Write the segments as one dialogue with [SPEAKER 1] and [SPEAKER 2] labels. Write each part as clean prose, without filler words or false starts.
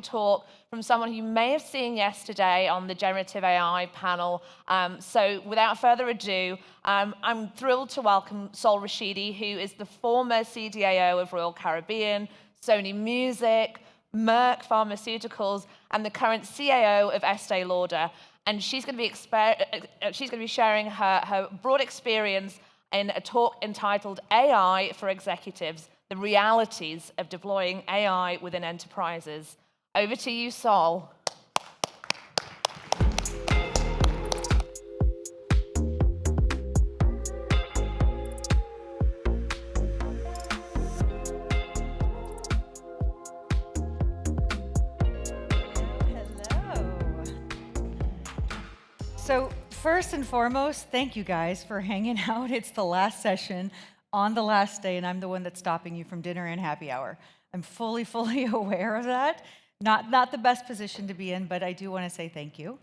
[SPEAKER 1] talk from someone who you may have seen yesterday on the generative AI panel. So without further ado, I'm thrilled to welcome Sol Rashidi, who is the former CDAO of Royal Caribbean, Sony Music, Merck Pharmaceuticals, and the current CAO of Estée Lauder. And she's going to be sharing her broad experience in a talk entitled AI for Executives, the realities of deploying AI within enterprises. Over to you, Sol.
[SPEAKER 2] So first and foremost, thank you guys for hanging out. It's the last session on the last day, and I'm the one that's stopping you from dinner and happy hour. I'm fully aware of that. Not the best position to be in, but I do want to say thank you.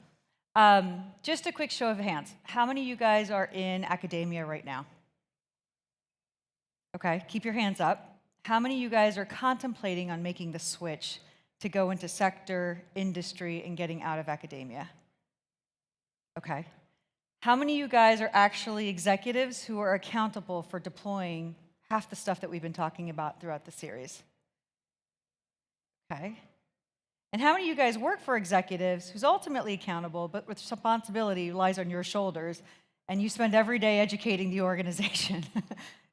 [SPEAKER 2] Just a quick show of hands. How many of you guys are in academia right now? Okay, keep your hands up. How many of you guys are contemplating on making the switch to go into sector, industry, and getting out of academia? Okay. How many of you guys are actually executives who are accountable for deploying half the stuff that we've been talking about throughout the series? Okay. And how many of you guys work for executives who's ultimately accountable, but with responsibility lies on your shoulders, and you spend every day educating the organization?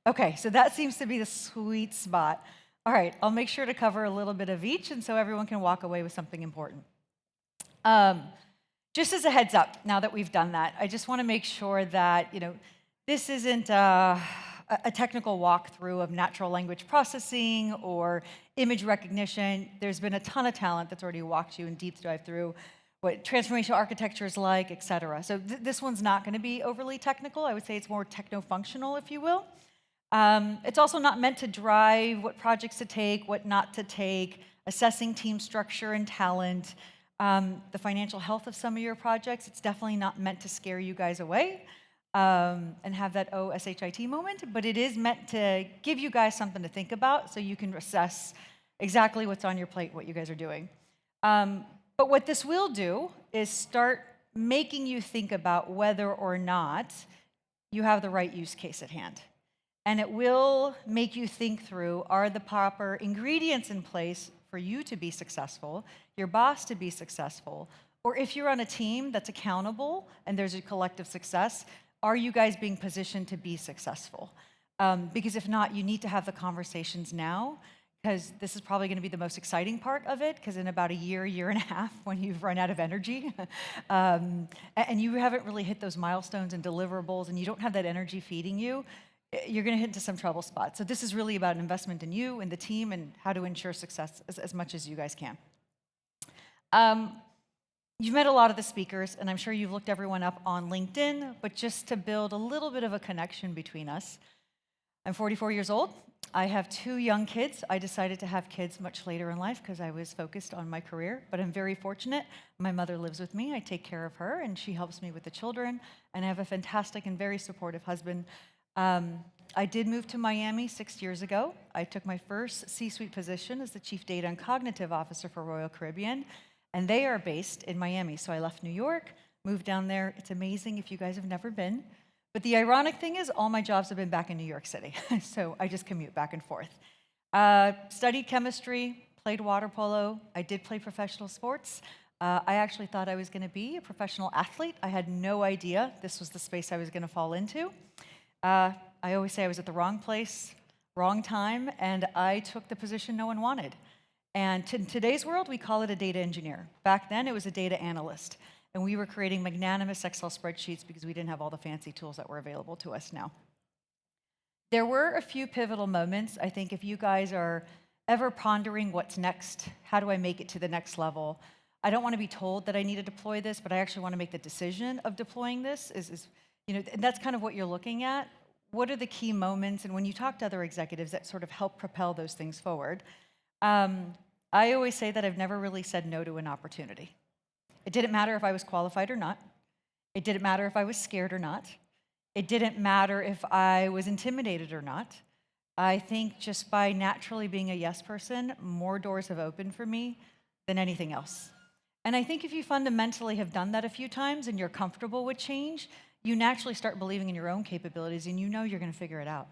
[SPEAKER 2] Okay, so that seems to be the sweet spot. All right, I'll make sure to cover a little bit of each, and so everyone can walk away with something important. Just as a heads up, now that we've done that, I just want to make sure that this isn't a technical walkthrough of natural language processing or image recognition. There's been a ton of talent that's already walked you in deep dive through what transformational architecture is like, et cetera. So this one's not going to be overly technical. I would say it's more techno-functional, if you will. It's also not meant to drive what projects to take, what not to take, assessing team structure and talent, the financial health of some of your projects. It's definitely not meant to scare you guys away and have that SHIT moment, but it is meant to give you guys something to think about so you can assess exactly what's on your plate, what you guys are doing. But what this will do is start making you think about whether or not you have the right use case at hand. And it will make you think through, are the proper ingredients in place for you to be successful, your boss to be successful, or if you're on a team that's accountable and there's a collective success, are you guys being positioned to be successful? Because if not, you need to have the conversations now, because this is probably going to be the most exciting part of it, because in about a year and a half, when you've run out of energy, and you haven't really hit those milestones and deliverables, and you don't have that energy feeding you, you're going to hit into some trouble spots. So this is really about an investment in you and the team and how to ensure success as much as you guys can. You've met a lot of the speakers, and I'm sure you've looked everyone up on LinkedIn, but just to build a little bit of a connection between us, I'm 44 years old. I have 2 young kids. I decided to have kids much later in life because I was focused on my career, but I'm very fortunate. My mother lives with me. I take care of her, and she helps me with the children, and I have a fantastic and very supportive husband. I did move to Miami 6 years ago. I took my first C-suite position as the Chief Data and Cognitive Officer for Royal Caribbean, and they are based in Miami. So I left New York, moved down there. It's amazing if you guys have never been. But the ironic thing is all my jobs have been back in New York City, so I just commute back and forth. Studied chemistry, played water polo. I did play professional sports. I actually thought I was going to be a professional athlete. I had no idea this was the space I was going to fall into. I always say I was at the wrong place, wrong time, and I took the position no one wanted. And in today's world, we call it a data engineer. Back then, it was a data analyst. And we were creating magnanimous Excel spreadsheets because we didn't have all the fancy tools that were available to us now. There were a few pivotal moments. I think if you guys are ever pondering what's next, how do I make it to the next level? I don't want to be told that I need to deploy this, but I actually want to make the decision of deploying this. And that's kind of what you're looking at. What are the key moments? And when you talk to other executives that sort of help propel those things forward, I always say that I've never really said no to an opportunity. It didn't matter if I was qualified or not. It didn't matter if I was scared or not. It didn't matter if I was intimidated or not. I think just by naturally being a yes person, more doors have opened for me than anything else. And I think if you fundamentally have done that a few times and you're comfortable with change, you naturally start believing in your own capabilities and you know you're going to figure it out.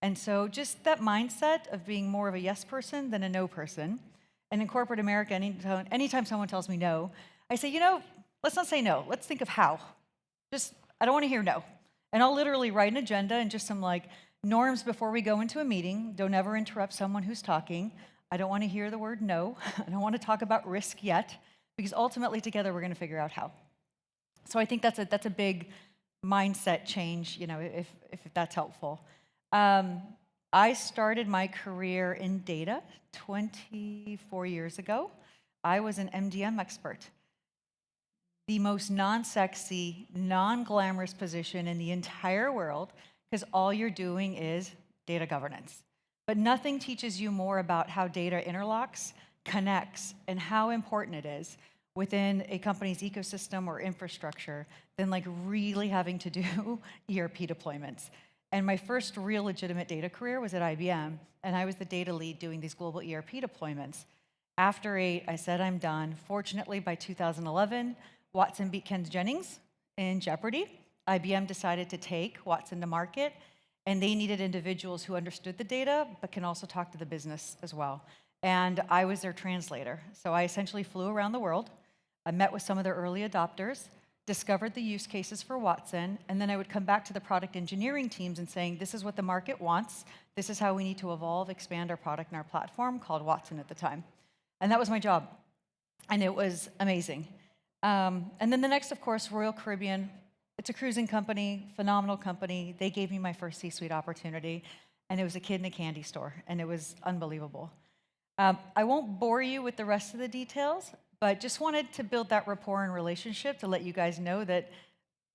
[SPEAKER 2] And so just that mindset of being more of a yes person than a no person. And in corporate America, anytime someone tells me no, I say, let's not say no. Let's think of how. I don't want to hear no. And I'll literally write an agenda and just some norms before we go into a meeting. Don't ever interrupt someone who's talking. I don't want to hear the word no. I don't want to talk about risk yet, because ultimately together we're going to figure out how. So I think that's a big mindset change, if that's helpful. I started my career in data 24 years ago. I was an MDM expert. The most non-sexy, non-glamorous position in the entire world, because all you're doing is data governance. But nothing teaches you more about how data interlocks, connects, and how important it is within a company's ecosystem or infrastructure than really having to do ERP deployments. And my first real legitimate data career was at IBM, and I was the data lead doing these global ERP deployments. After 8, I said I'm done. Fortunately, by 2011, Watson beat Ken Jennings in Jeopardy. IBM decided to take Watson to market, and they needed individuals who understood the data, but can also talk to the business as well. And I was their translator. So I essentially flew around the world. I met with some of their early adopters, discovered the use cases for Watson, and then I would come back to the product engineering teams and saying, this is what the market wants. This is how we need to evolve, expand our product and our platform, called Watson at the time. And that was my job. And it was amazing. And then the next, of course, Royal Caribbean. It's a cruising company, phenomenal company. They gave me my first C-suite opportunity, and it was a kid in a candy store, and it was unbelievable. I won't bore you with the rest of the details, but just wanted to build that rapport and relationship to let you guys know that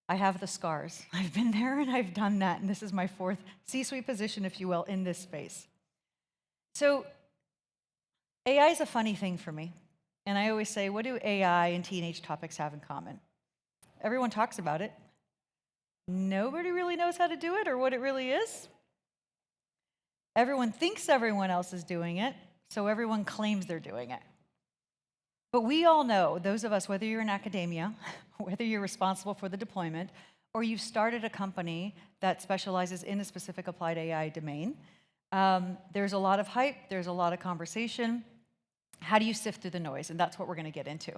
[SPEAKER 2] I have the scars. I've been there and I've done that, and this is my 4th C-suite position, if you will, in this space. So AI is a funny thing for me, and I always say, what do AI and teenage topics have in common? Everyone talks about it. Nobody really knows how to do it or what it really is. Everyone thinks everyone else is doing it, so everyone claims they're doing it. But we all know, those of us, whether you're in academia, whether you're responsible for the deployment, or you've started a company that specializes in a specific applied AI domain, there's a lot of hype, there's a lot of conversation. How do you sift through the noise? And that's what we're going to get into.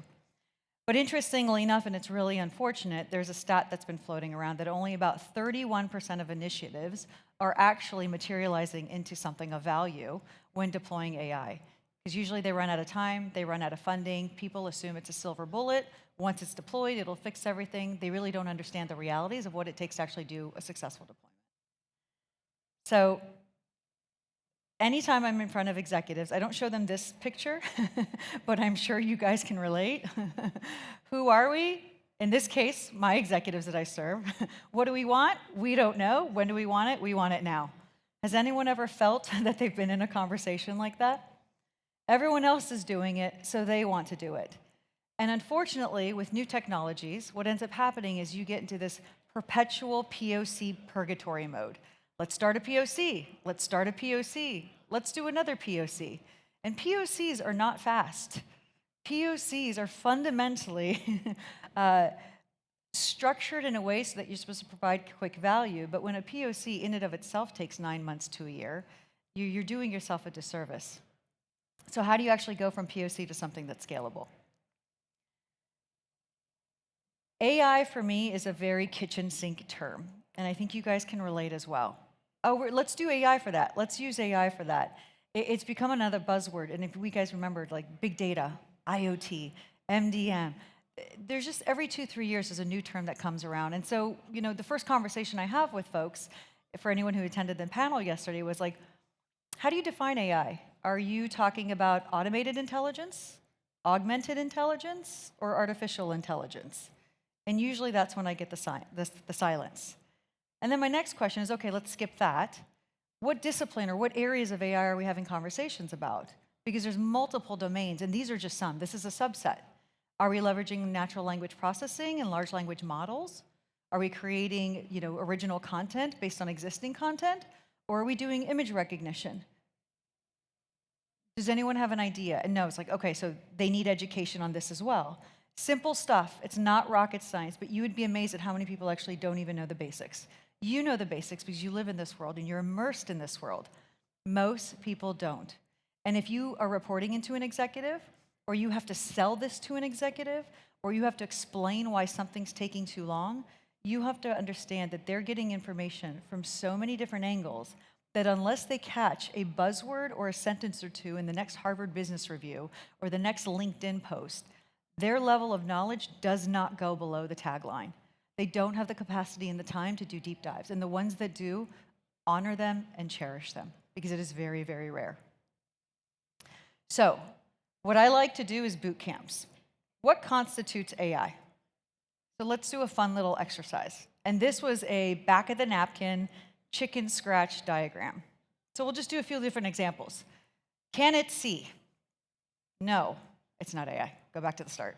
[SPEAKER 2] But interestingly enough, and it's really unfortunate, there's a stat that's been floating around that only about 31% of initiatives are actually materializing into something of value when deploying AI. Because usually they run out of time, they run out of funding, people assume it's a silver bullet. Once it's deployed, it'll fix everything. They really don't understand the realities of what it takes to actually do a successful deployment. So anytime I'm in front of executives, I don't show them this picture, but I'm sure you guys can relate. Who are we? In this case, my executives that I serve. What do we want? We don't know. When do we want it? We want it now. Has anyone ever felt that they've been in a conversation like that? Everyone else is doing it, so they want to do it. And unfortunately, with new technologies, what ends up happening is you get into this perpetual POC purgatory mode. Let's start a POC. Let's start a POC. Let's do another POC. And POCs are not fast. POCs are fundamentally structured in a way so that you're supposed to provide quick value. But when a POC in and of itself takes 9 months to a year, you're doing yourself a disservice. So how do you actually go from POC to something that's scalable? AI for me is a very kitchen sink term, and I think you guys can relate as well. Oh, let's do AI for that. Let's use AI for that. It's become another buzzword, and if we guys remembered, big data, IoT, MDM, there's just every 2-3 years there's a new term that comes around. And so, the first conversation I have with folks, for anyone who attended the panel yesterday, was how do you define AI? Are you talking about automated intelligence, augmented intelligence, or artificial intelligence? And usually that's when I get the silence. And then my next question is, okay, let's skip that. What discipline or what areas of AI are we having conversations about? Because there's multiple domains, and these are just some. This is a subset. Are we leveraging natural language processing and large language models? Are we creating, original content based on existing content? Or are we doing image recognition? Does anyone have an idea? And no, it's like, okay, so they need education on this as well. Simple stuff. It's not rocket science, but you would be amazed at how many people actually don't even know the basics. You know the basics because you live in this world and you're immersed in this world. Most people don't. And if you are reporting into an executive, or you have to sell this to an executive, or you have to explain why something's taking too long, you have to understand that they're getting information from so many different angles that unless they catch a buzzword or a sentence or two in the next Harvard Business Review or the next LinkedIn post, their level of knowledge does not go below the tagline. They don't have the capacity and the time to do deep dives. And the ones that do, honor them and cherish them because it is very, very rare. So, what I like to do is boot camps. What constitutes AI? So let's do a fun little exercise. And this was a back of the napkin chicken scratch diagram. So we'll just do a few different examples. Can it see? No, it's not AI. Go back to the start.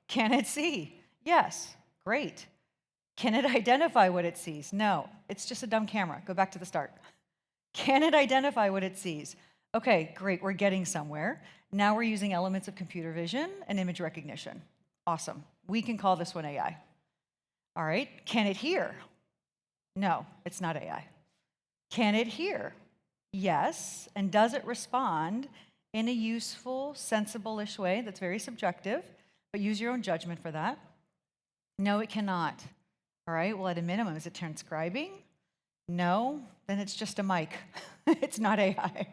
[SPEAKER 2] Can it see? Yes, great. Can it identify what it sees? No, it's just a dumb camera. Go back to the start. Can it identify what it sees? Okay, great, we're getting somewhere. Now we're using elements of computer vision and image recognition. Awesome. We can call this one AI. All right, can it hear? No, it's not AI. Can it hear? Yes, and does it respond in a useful, sensible-ish way that's very subjective, but use your own judgment for that? No, it cannot. All right, well, at a minimum, is it transcribing? No, then it's just a mic. It's not AI.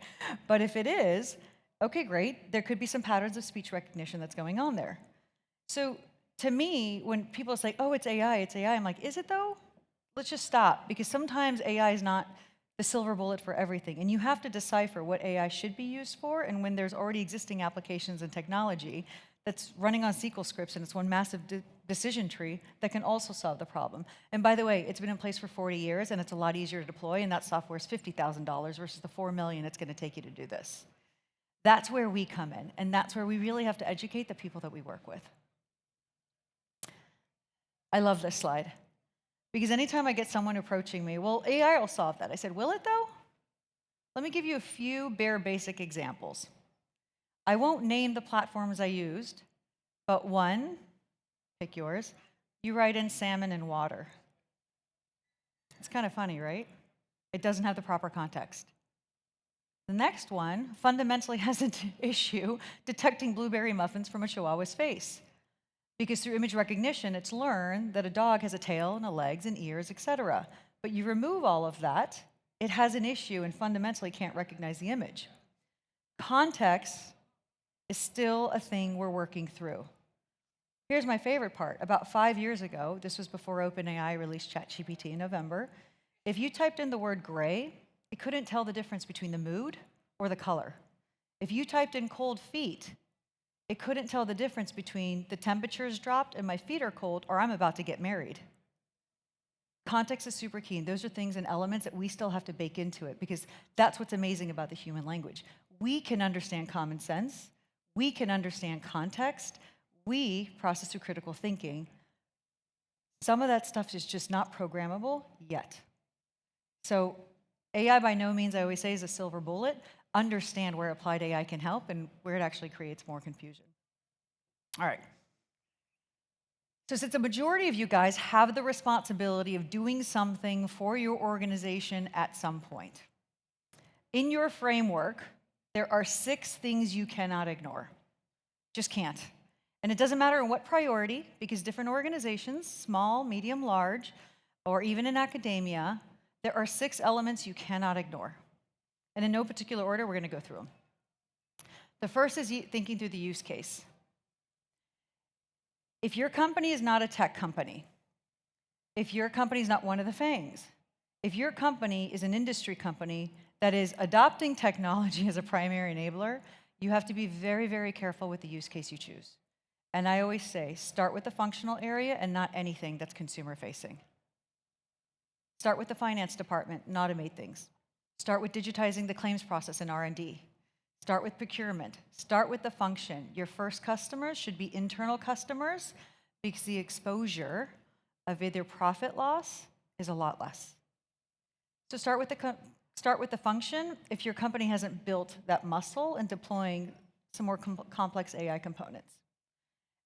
[SPEAKER 2] But if it is, okay, great. There could be some patterns of speech recognition that's going on there. So to me, when people say, oh, it's AI, I'm like, is it though? Let's just stop, because sometimes AI is not the silver bullet for everything. And you have to decipher what AI should be used for, and when there's already existing applications and technology that's running on SQL scripts and it's one massive decision tree that can also solve the problem. And by the way, it's been in place for 40 years and it's a lot easier to deploy, and that software is $50,000 versus the $4 million it's going to take you to do this. That's where we come in, and that's where we really have to educate the people that we work with. I love this slide, because anytime I get someone approaching me, well, AI will solve that. I said, will it though? Let me give you a few bare basic examples. I won't name the platforms I used, but one, pick yours, you write in salmon and water. It's kind of funny, right? It doesn't have the proper context. The next one fundamentally has an issue detecting blueberry muffins from a chihuahua's face, because through image recognition, it's learned that a dog has a tail and a legs and ears, etc. But you remove all of that, it has an issue and fundamentally can't recognize the image. Context is still a thing we're working through. Here's my favorite part. About 5 years ago, this was before OpenAI released ChatGPT in November, if you typed in the word gray, it couldn't tell the difference between the mood or the color. If you typed in cold feet, it couldn't tell the difference between the temperature's dropped and my feet are cold or I'm about to get married. Context is super key, and those are things and elements that we still have to bake into it, because that's what's amazing about the human language. We can understand common sense, we can understand context, we process through critical thinking. Some of that stuff is just not programmable yet. So AI by no means, I always say, is a silver bullet. Understand where applied AI can help and where it actually creates more confusion. All right. So since the majority of you guys have the responsibility of doing something for your organization at some point, in your framework, there are 6 things you cannot ignore. Just can't. And it doesn't matter in what priority, because different organizations, small, medium, large, or even in academia, there are 6 elements you cannot ignore. And in no particular order, we're going to go through them. The first is thinking through the use case. If your company is not a tech company, if your company is not one of the FANGs, if your company is an industry company that is adopting technology as a primary enabler, you have to be very, very careful with the use case you choose. And I always say, start with the functional area and not anything that's consumer-facing. Start with the finance department and automate things. Start with digitizing the claims process in R&D. Start with procurement. Start with the function. Your first customers should be internal customers, because the exposure of either profit loss is a lot less. So start with the Start with the function if your company hasn't built that muscle in deploying some more complex AI components.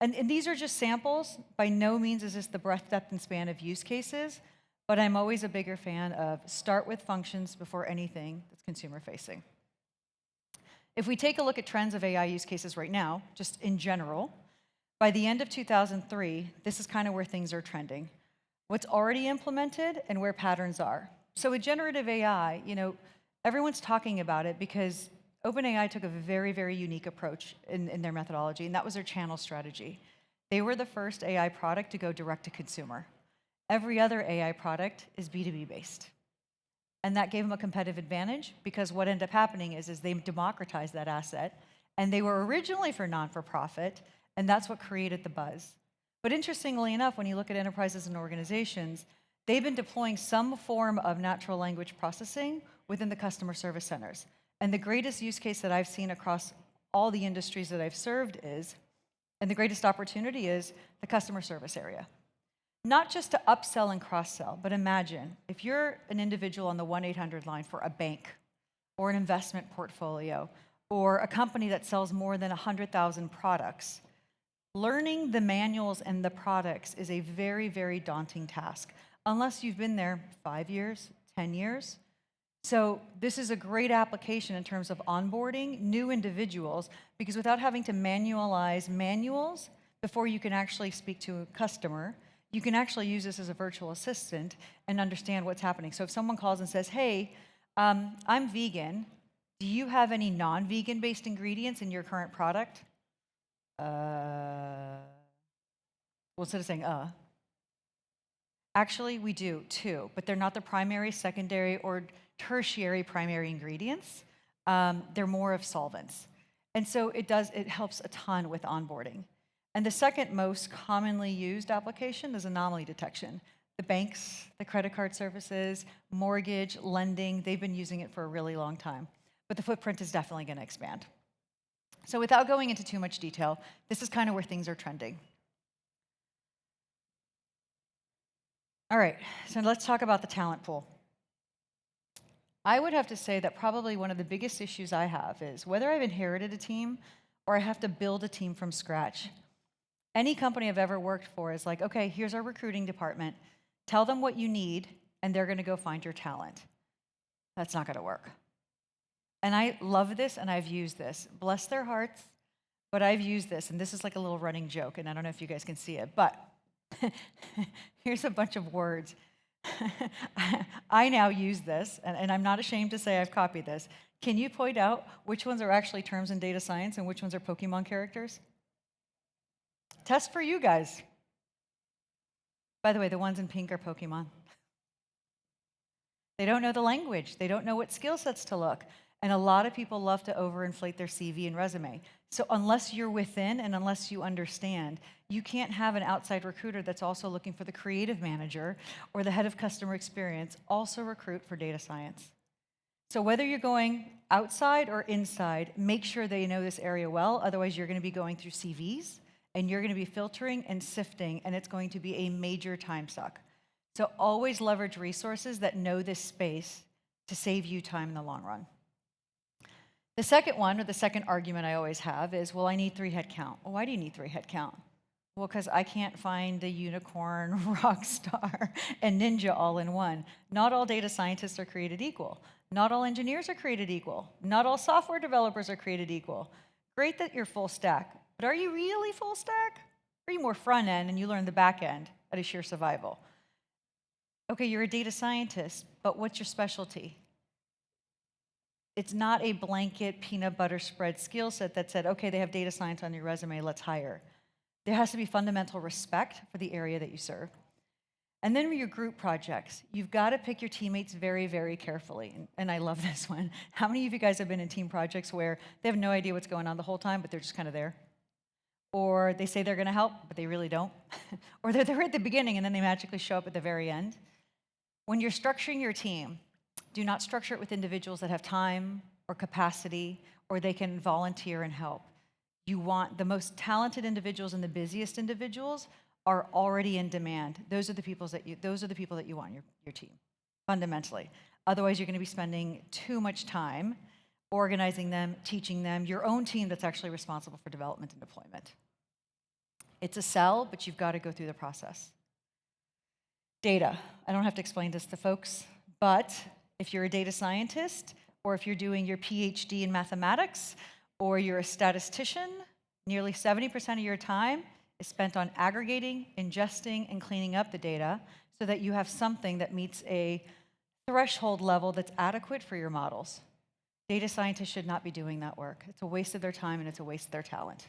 [SPEAKER 2] And these are just samples. By no means is this the breadth, depth, and span of use cases, but I'm always a bigger fan of start with functions before anything that's consumer-facing. If we take a look at trends of AI use cases right now, just in general, by the end of 2003, this is kind of where things are trending. What's already implemented and where patterns are. So with generative AI, everyone's talking about it because OpenAI took a very, very unique approach in their methodology, and that was their channel strategy. They were the first AI product to go direct to consumer. Every other AI product is B2B based. And that gave them a competitive advantage because what ended up happening is they democratized that asset, and they were originally for non-for-profit, and that's what created the buzz. But interestingly enough, when you look at enterprises and organizations, they've been deploying some form of natural language processing within the customer service centers. And the greatest use case that I've seen across all the industries that I've served is, and the greatest opportunity is, the customer service area. Not just to upsell and cross-sell, but imagine if you're an individual on the 1-800 line for a bank or an investment portfolio or a company that sells more than 100,000 products. Learning the manuals and the products is a very, very daunting task, unless you've been there 5 years, 10 years. So this is a great application in terms of onboarding new individuals, because without having to manualize manuals before you can actually speak to a customer, you can actually use this as a virtual assistant and understand what's happening. So if someone calls and says, hey, I'm vegan, do you have any non-vegan based ingredients in your current product? Well, instead of saying, actually we do too, but they're not the primary, secondary, or tertiary primary ingredients. They're more of solvents. And so it helps a ton with onboarding. And the second most commonly used application is anomaly detection. The banks, the credit card services, mortgage, lending, they've been using it for a really long time. But the footprint is definitely going to expand. So without going into too much detail, this is kind of where things are trending. All right, so let's talk about the talent pool. I would have to say that probably one of the biggest issues I have is whether I've inherited a team or I have to build a team from scratch. Any company I've ever worked for is like, okay, here's our recruiting department. Tell them what you need, and they're going to go find your talent. That's not going to work. And I love this, and I've used this. Bless their hearts, but I've used this, and this is like a little running joke, and I don't know if you guys can see it, but here's a bunch of words. I now use this, and I'm not ashamed to say I've copied this. Can you point out which ones are actually terms in data science and which ones are Pokemon characters? Test for you guys. By the way, the ones in pink are Pokemon. They don't know the language. They don't know what skill sets to look. And a lot of people love to overinflate their CV and resume. So unless you're within and unless you understand, you can't have an outside recruiter that's also looking for the creative manager or the head of customer experience also recruit for data science. So whether you're going outside or inside, make sure they know this area well. Otherwise, you're going to be going through CVs, and you're going to be filtering and sifting, and it's going to be a major time suck. So always leverage resources that know this space to save you time in the long run. The second one, or the second argument I always have is, well, I need 3 headcount. Well, why do you need 3 headcount? Well, because I can't find a unicorn, rock star, and ninja all in one. Not all data scientists are created equal. Not all engineers are created equal. Not all software developers are created equal. Great that you're full stack, but are you really full stack? Or are you more front end and you learn the back end at a sheer survival? Okay, you're a data scientist, but what's your specialty? It's not a blanket peanut butter spread skill set that said, okay, they have data science on your resume, let's hire. There has to be fundamental respect for the area that you serve. And then with your group projects, you've got to pick your teammates very, very carefully. And I love this one. How many of you guys have been in team projects where they have no idea what's going on the whole time, but they're just kind of there? Or they say they're going to help, but they really don't? Or they're there at the beginning and then they magically show up at the very end? When you're structuring your team, do not structure it with individuals that have time or capacity or they can volunteer and help. You want the most talented individuals and the busiest individuals are already in demand. Those are the people that you want your team, fundamentally. Otherwise, you're going to be spending too much time organizing them, teaching them, your own team that's actually responsible for development and deployment. It's a sell, but you've got to go through the process. Data. I don't have to explain this to folks, but if you're a data scientist, or if you're doing your PhD in mathematics, or you're a statistician, nearly 70% of your time is spent on aggregating, ingesting, and cleaning up the data so that you have something that meets a threshold level that's adequate for your models. Data scientists should not be doing that work. It's a waste of their time and it's a waste of their talent.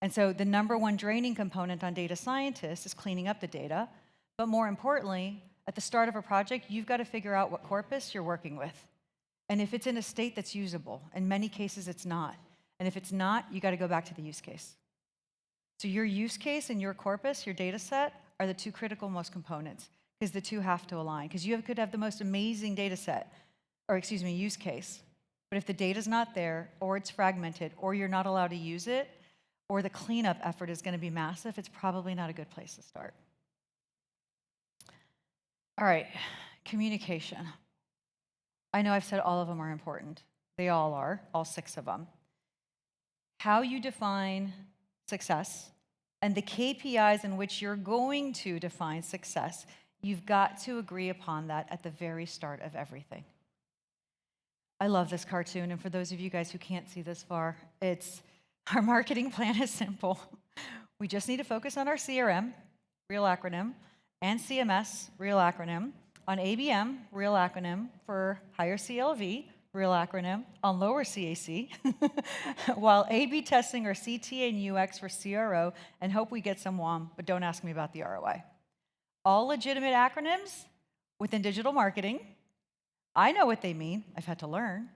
[SPEAKER 2] And so the number one draining component on data scientists is cleaning up the data. But more importantly, at the start of a project, you've got to figure out what corpus you're working with. And if it's in a state that's usable, in many cases it's not. And if it's not, you got to go back to the use case. So your use case and your corpus, your data set, are the two critical most components, because the two have to align. Because you could have the most amazing data set, or excuse me, use case. But if the data's not there, or it's fragmented, or you're not allowed to use it, or the cleanup effort is going to be massive, it's probably not a good place to start. All right, communication. I know I've said all of them are important. They all are, all 6 of them. How you define success and the KPIs in which you're going to define success, you've got to agree upon that at the very start of everything. I love this cartoon, and for those of you guys who can't see this far, it's our marketing plan is simple. We just need to focus on our CRM, real acronym, and CMS, real acronym, on ABM, real acronym, for higher CLV, real acronym, on lower CAC, while A/B testing or CTA and UX for CRO, and hope we get some WOM, but don't ask me about the ROI. All legitimate acronyms within digital marketing. I know what they mean. I've had to learn.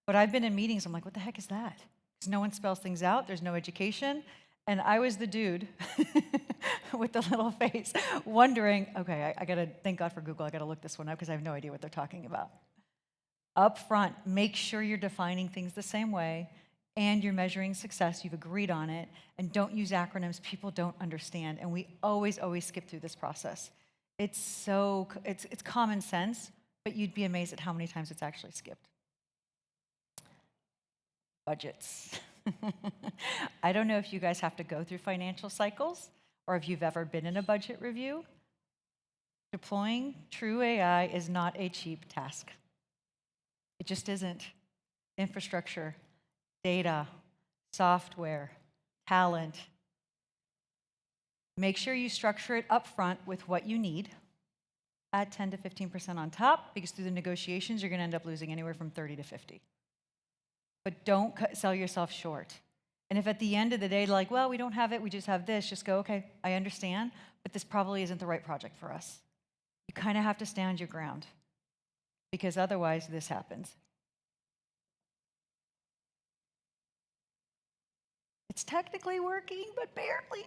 [SPEAKER 2] But I've been in meetings, I'm like, what the heck is that? Because no one spells things out. There's no education. And I was the dude with the little face wondering, okay, I got to, thank God for Google, I got to look this one up because I have no idea what they're talking about. Up front, make sure you're defining things the same way and you're measuring success, you've agreed on it, and don't use acronyms people don't understand. And we always skip through this process. It's common sense, but you'd be amazed at how many times it's actually skipped. Budgets. I don't know if you guys have to go through financial cycles or if you've ever been in a budget review. Deploying true AI is not a cheap task. It just isn't. Infrastructure, data, software, talent. Make sure you structure it up front with what you need. Add 10 to 15% on top, because through the negotiations, you're going to end up losing anywhere from 30 to 50. But don't sell yourself short. And if at the end of the day, like, well, we don't have it, we just have this, just go, okay, I understand, but this probably isn't the right project for us. You kind of have to stand your ground, because otherwise this happens. It's technically working, but barely.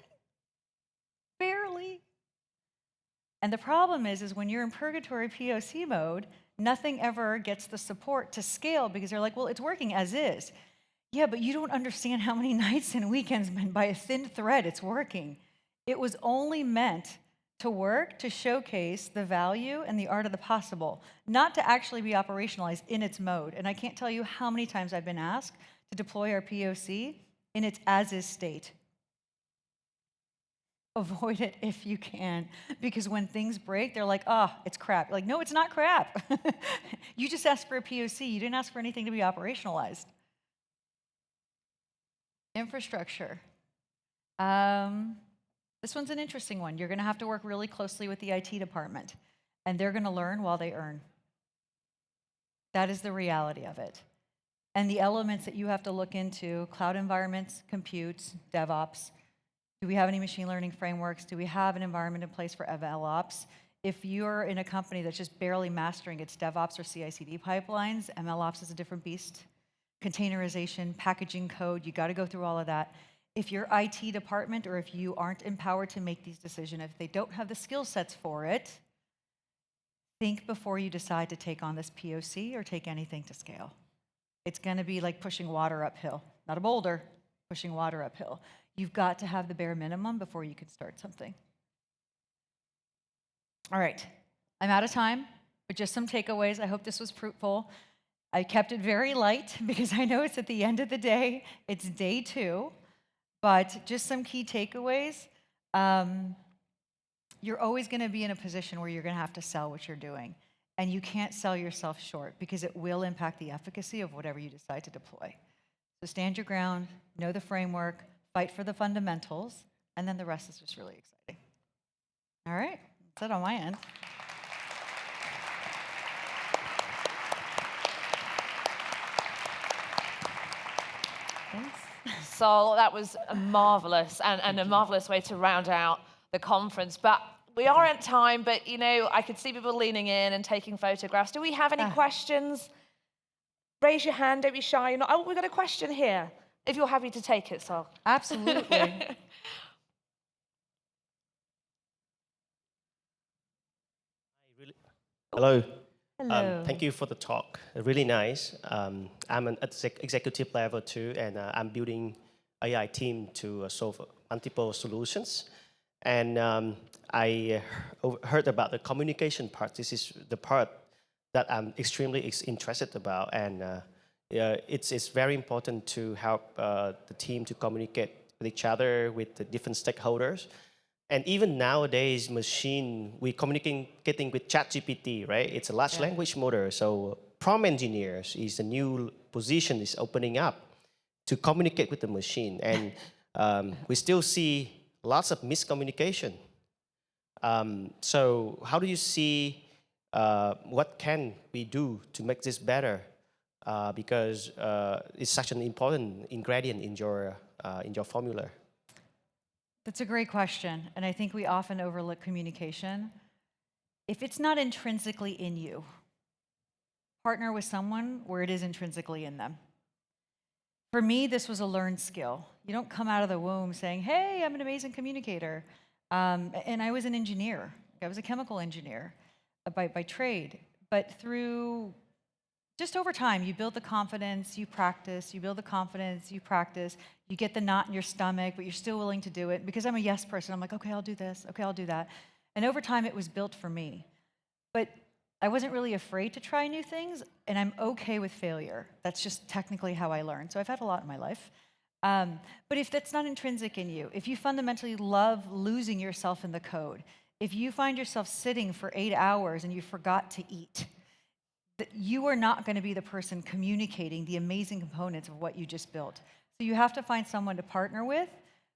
[SPEAKER 2] Barely. And the problem is when you're in purgatory POC mode, nothing ever gets the support to scale because they're like, well, it's working as is. Yeah, but you don't understand how many nights and weekends, by a thin thread, it's working. It was only meant to work to showcase the value and the art of the possible, not to actually be operationalized in its mode. And I can't tell you how many times I've been asked to deploy our POC in its as-is state. Avoid it if you can, because when things break, they're like, oh, it's crap. Like, no, it's not crap. You just asked for a POC. You didn't ask for anything to be operationalized. Infrastructure. This one's an interesting one. You're going to have to work really closely with the IT department, and they're going to learn while they earn. That is the reality of it. And the elements that you have to look into: cloud environments, compute, DevOps. Do we have any machine learning frameworks? Do we have an environment in place for MLOps? If you're in a company that's just barely mastering its DevOps or CI/CD pipelines, MLOps is a different beast. Containerization, packaging code, you got to go through all of that. If your IT department, or if you aren't empowered to make these decisions, if they don't have the skill sets for it, think before you decide to take on this POC or take anything to scale. It's going to be like pushing water uphill, not a boulder, pushing water uphill. You've got to have the bare minimum before you can start something. All right, I'm out of time, but just some takeaways. I hope this was fruitful. I kept it very light because I know it's at the end of the day. It's day 2, but just some key takeaways. You're always going to be in a position where you're going to have to sell what you're doing. And you can't sell yourself short because it will impact the efficacy of whatever you decide to deploy. So stand your ground, know the framework, fight for the fundamentals, and then the rest is just really exciting. All right, that's it on my end. Thanks.
[SPEAKER 1] Sol, that was a marvelous and a marvelous way to round out the conference. But we are at time, but you know, I could see people leaning in and taking photographs. Do we have any questions? Raise your hand, don't be shy. Oh, we've got a question here. If you're happy to take it, Sol.
[SPEAKER 2] Absolutely.
[SPEAKER 3] Hello.
[SPEAKER 2] Hello.
[SPEAKER 3] Thank you for the talk. Really nice. I'm an executive level too, and I'm building AI team to solve multiple solutions. And I heard about the communication part. This is the part that I'm extremely interested about, and it's very important to help the team to communicate with each other, with the different stakeholders. And even nowadays, we're communicating with ChatGPT, right? It's a large language model. So prompt engineers is a new position is opening up to communicate with the machine. And we still see lots of miscommunication. So how do you see what can we do to make this better? Because it's such an important ingredient in your formula.
[SPEAKER 2] That's a great question, and I think we often overlook communication. If it's not intrinsically in you, partner with someone where it is intrinsically in them. For me, this was a learned skill. You don't come out of the womb saying, hey, I'm an amazing communicator. And I was an engineer. I was a chemical engineer by trade. But through just over time, you build the confidence, you practice, you build the confidence, you practice, you get the knot in your stomach, but you're still willing to do it. Because I'm a yes person, I'm like, okay, I'll do this, okay, I'll do that. And over time, it was built for me. But I wasn't really afraid to try new things, and I'm okay with failure. That's just technically how I learned. So I've had a lot in my life. But if that's not intrinsic in you, if you fundamentally love losing yourself in the code, if you find yourself sitting for 8 hours and you forgot to eat, that you are not going to be the person communicating the amazing components of what you just built. So you have to find someone to partner with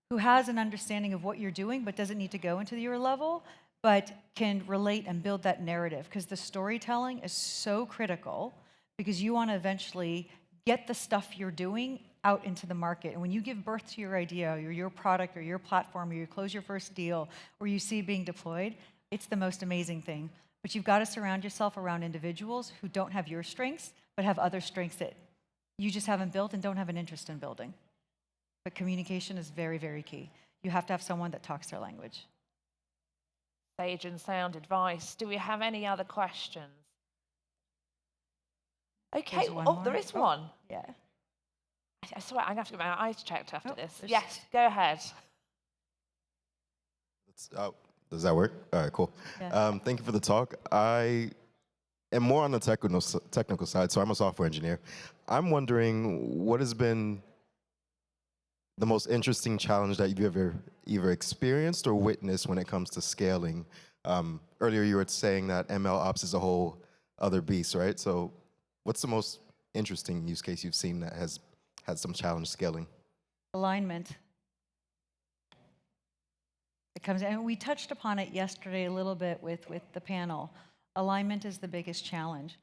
[SPEAKER 2] who has an understanding of what you're doing, but doesn't need to go into your level, but can relate and build that narrative. Because the storytelling is so critical, because you want to eventually get the stuff you're doing out into the market. And when you give birth to your idea, or your product, or your platform, or you close your first deal, or you see it being deployed, it's the most amazing thing. But you've got to surround yourself around individuals who don't have your strengths, but have other strengths that you just haven't built and don't have an interest in building. But communication is very, very key. You have to have someone that talks their language.
[SPEAKER 1] Sage and sound advice. Do we have any other questions? Okay, there is one.
[SPEAKER 2] Yeah.
[SPEAKER 1] I swear, I'm going to have to get my eyes checked after this.
[SPEAKER 2] there's-
[SPEAKER 1] Yes, go ahead.
[SPEAKER 4] Does that work? All right, cool.
[SPEAKER 2] Yeah.
[SPEAKER 4] Thank you for the talk. I am more on the technical side, so I'm a software engineer. I'm wondering what has been the most interesting challenge that you've ever either experienced or witnessed when it comes to scaling. Earlier you were saying that ML ops is a whole other beast, right? So what's the most interesting use case you've seen that has had some challenge scaling?
[SPEAKER 2] Alignment. It comes, and we touched upon it yesterday a little bit with the panel. Alignment is the biggest challenge.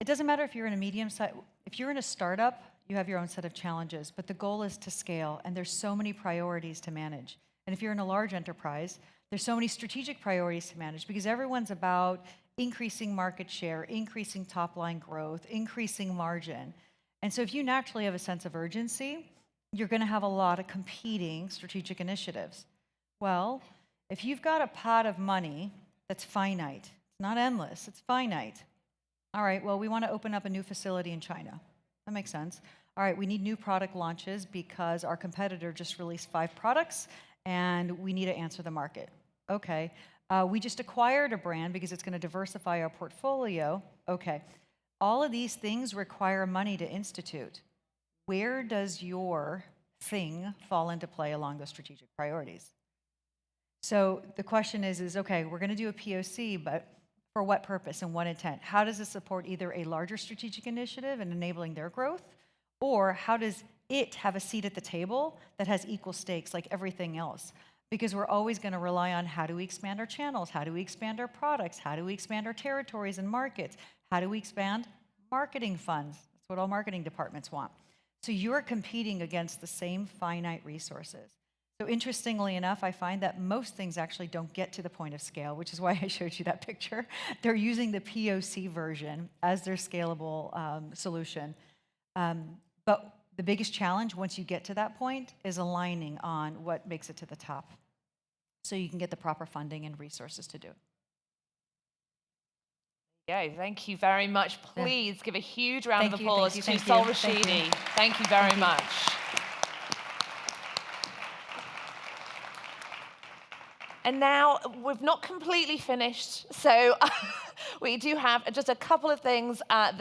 [SPEAKER 2] It doesn't matter if you're in a medium size, if you're in a startup, you have your own set of challenges, but the goal is to scale, and there's so many priorities to manage. And if you're in a large enterprise, there's so many strategic priorities to manage, because everyone's about increasing market share, increasing top line growth, increasing margin. And so if you naturally have a sense of urgency, you're going to have a lot of competing strategic initiatives. Well, if you've got a pot of money that's finite, it's not endless, it's finite. All right, well, we want to open up a new facility in China. That makes sense. All right, we need new product launches because our competitor just released 5 products and we need to answer the market. Okay, We just acquired a brand because it's going to diversify our portfolio. Okay. All of these things require money to institute. Where does your thing fall into play along those strategic priorities? So the question is okay, we're going to do a POC, but for what purpose and what intent? How does it support either a larger strategic initiative and enabling their growth, or how does it have a seat at the table that has equal stakes like everything else? Because we're always going to rely on how do we expand our channels, how do we expand our products, how do we expand our territories and markets, how do we expand marketing funds? That's what all marketing departments want. So you're competing against the same finite resources. So interestingly enough, I find that most things actually don't get to the point of scale, which is why I showed you that picture. They're using the POC version as their scalable solution. But the biggest challenge once you get to that point is aligning on what makes it to the top so you can get the proper funding and resources to do it.
[SPEAKER 1] Yeah, thank you very much. Please give a huge round of applause to
[SPEAKER 2] Sol
[SPEAKER 1] Rashidi. Thank you very much. And now we've not completely finished, so we do have just a couple of things that